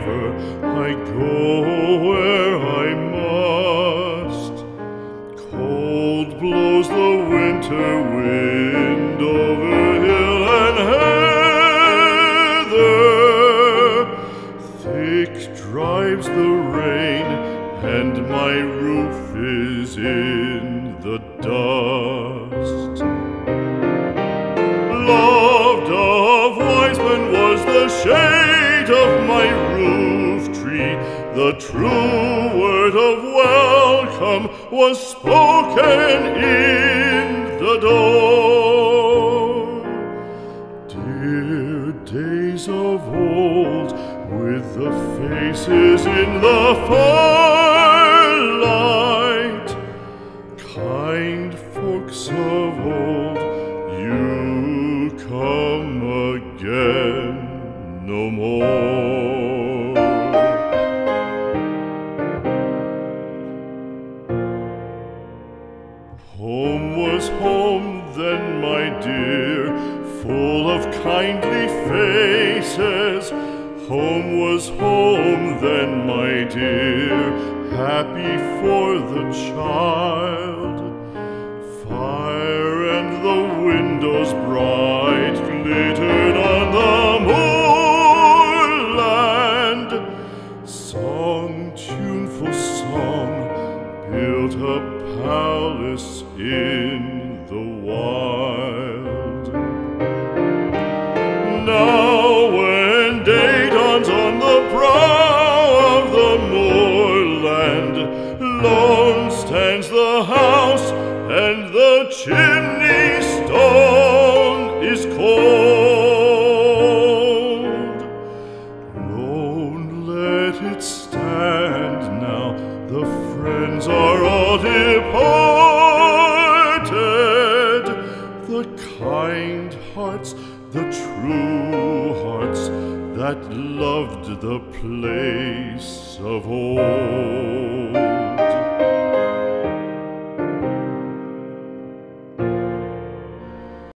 river, I go where I must. Cold blows the winter wind over hill and heather. Thick drives the rain, and my roof is in the dust. Loved of wise men was the shade of my roof tree. The true word of welcome was spoken in the door. Dear days of old, with the faces in the firelight, kind folks of old, you come again no more. Home was home then, my dear, full of kindly faces. Home was home then, my dear, happy for the child. Fire and the windows bright glittered on the moorland. Song, tuneful song, built a palace in the wild. Now when day dawns on the brow of the moorland, lone stands the house, and the chimney stone is cold. Lone, let it stand now, the friends are all departed. The kind hearts, the true hearts, that loved the place of old.